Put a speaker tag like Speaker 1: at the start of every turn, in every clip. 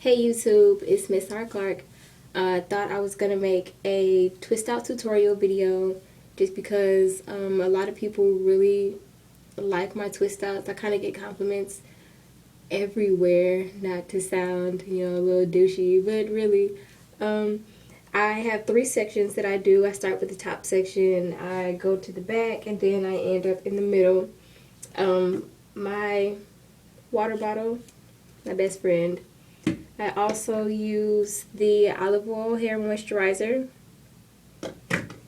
Speaker 1: Hey YouTube, it's Miss R. Clark. I thought I was gonna make a twist out tutorial video just because a lot of people really like my twist outs. I kind of get compliments everywhere, not to sound, a little douchey, but really, I have three sections that I do. I start with the top section, I go to the back, and then I end up in the middle. My water bottle, my best friend. I also use the olive oil hair moisturizer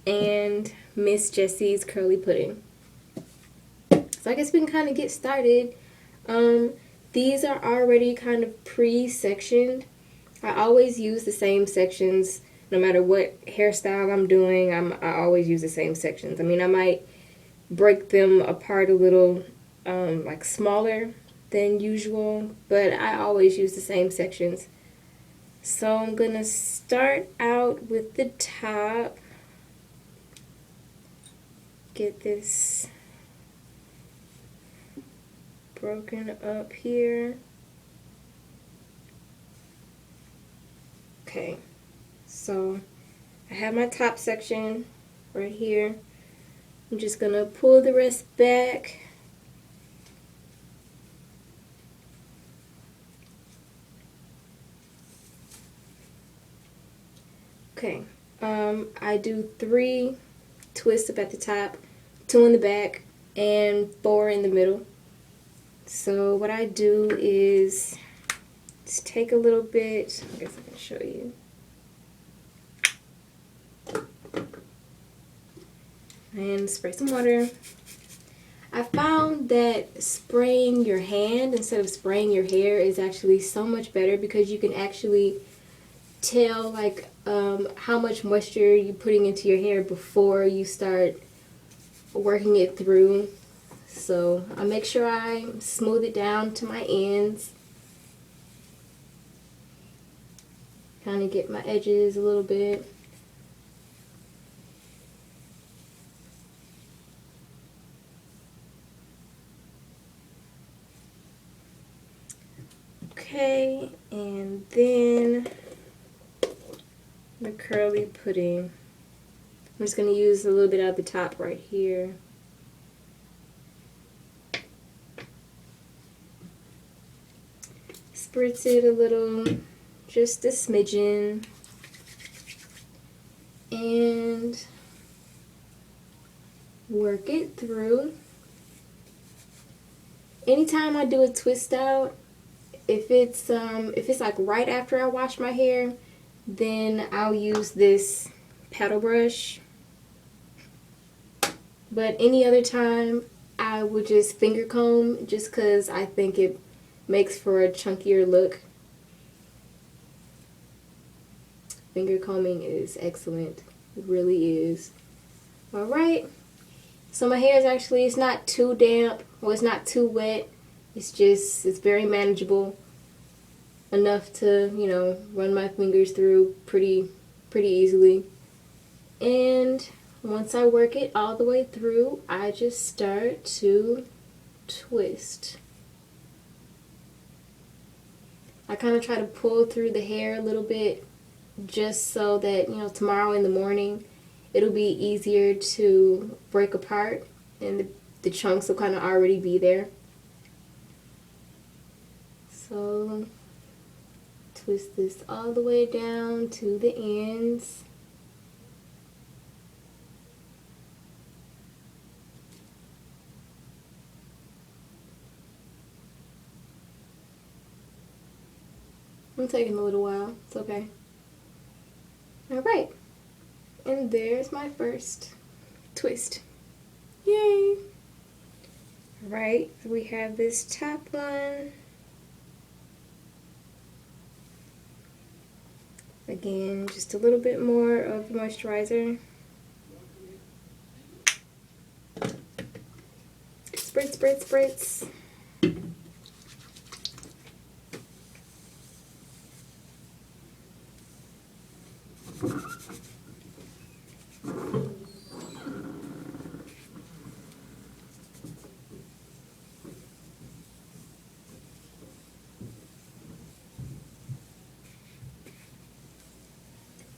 Speaker 1: and Miss Jessie's curly pudding. So I guess we can kind of get started. These are already kind of pre-sectioned. I always use the same sections no matter what hairstyle I'm doing. I always use the same sections. I mean, I might break them apart a little, like smaller than usual, but I always use the same sections. So I'm gonna start out with the top. Get this broken up here. Okay, so I have my top section right here. I'm just gonna pull the rest back. Okay, I do 3 twists up at the top, 2 in the back, and 4 in the middle. So what I do is just take a little bit, I guess I can show you. And spray some water. I found that spraying your hand instead of spraying your hair is actually so much better because you can actually tell like how much moisture you're putting into your hair before you start working it through. So I make sure I smooth it down to my ends. Kind of get my edges a little bit. Okay, and then the curly pudding. I'm just going to use a little bit at the top right here. Spritz it a little, just a smidgen. And work it through. Anytime I do a twist out, if it's like right after I wash my hair, then I'll use this paddle brush. But any other time, I would just finger comb just because I think it makes for a chunkier look. Finger combing is excellent. It really is. Alright. So my hair is actually, it's not too damp. Well, it's not too wet. It's very manageable. Enough to, run my fingers through pretty easily. And once I work it all the way through, I just start to twist. I kind of try to pull through the hair a little bit just so that, tomorrow in the morning it'll be easier to break apart and the chunks will kind of already be there. So twist this all the way down to the ends. I'm taking a little while. It's okay. Alright. And there's my first twist. Yay! Alright, we have this top one. Again, just a little bit more of moisturizer. Spritz, spritz, spritz.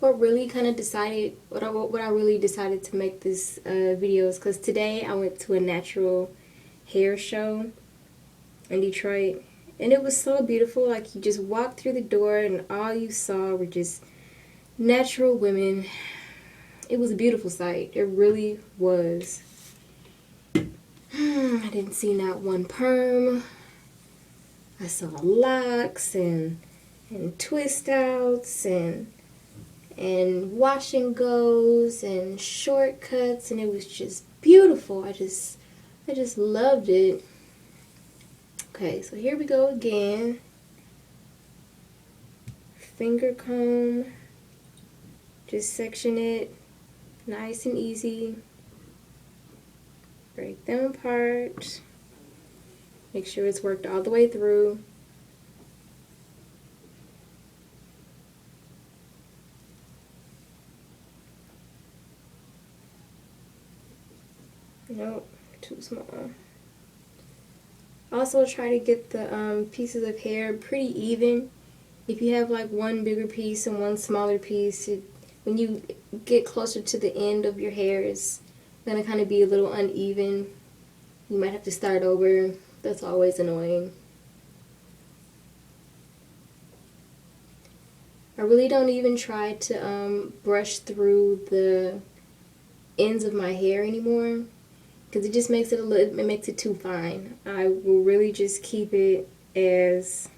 Speaker 1: what really kind of decided, what I really decided to make this video is because today I went to a natural hair show in Detroit, and it was so beautiful. Like, you just walked through the door and all you saw were just natural women. It was a beautiful sight. It really was. I didn't see not one perm. I saw locks and twist outs and wash and goes and shortcuts, and it was just beautiful. I just loved it. Okay, so here we go again. Finger comb. Just section it nice and easy. Break them apart. Make sure it's worked all the way through. Nope, too small. Also try to get the pieces of hair pretty even. If you have like one bigger piece and one smaller piece, when you get closer to the end of your hair, it's going to kind of be a little uneven. You might have to start over. That's always annoying. I really don't even try to brush through the ends of my hair anymore, because it just makes it it makes it too fine. I will really just keep it as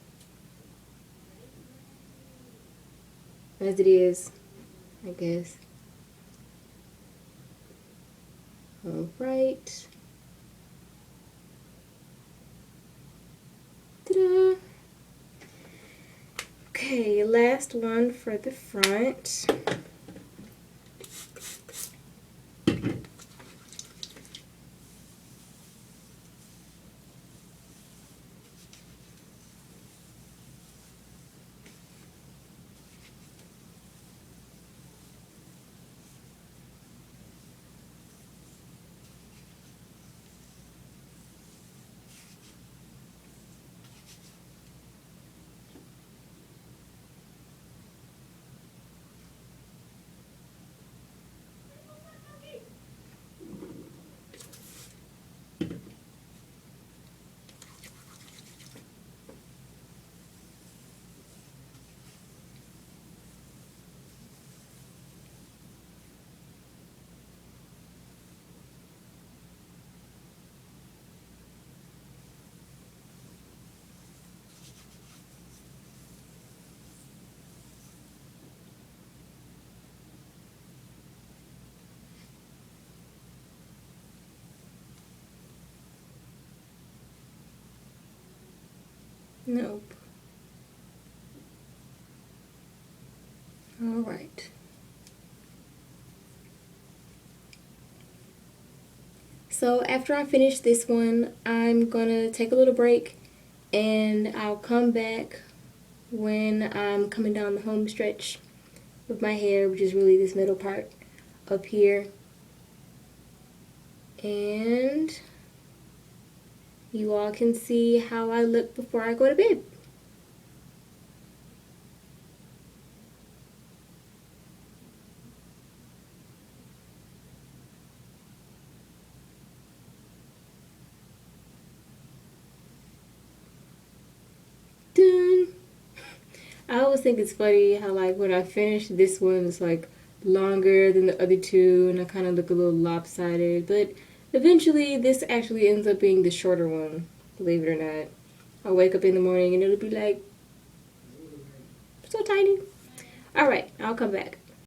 Speaker 1: it is, I guess. All right. Ta-da! Okay, last one for the front. Nope. All right. So after I finish this one, I'm gonna take a little break, and I'll come back when I'm coming down the home stretch with my hair, which is really this middle part up here. And you all can see how I look before I go to bed. Done. I always think it's funny how, like, when I finish this one, it's like longer than the other two, and I kind of look a little lopsided, but eventually this actually ends up being the shorter one, believe it or not. I'll wake up in the morning and it'll be like so tiny. Alright, I'll come back.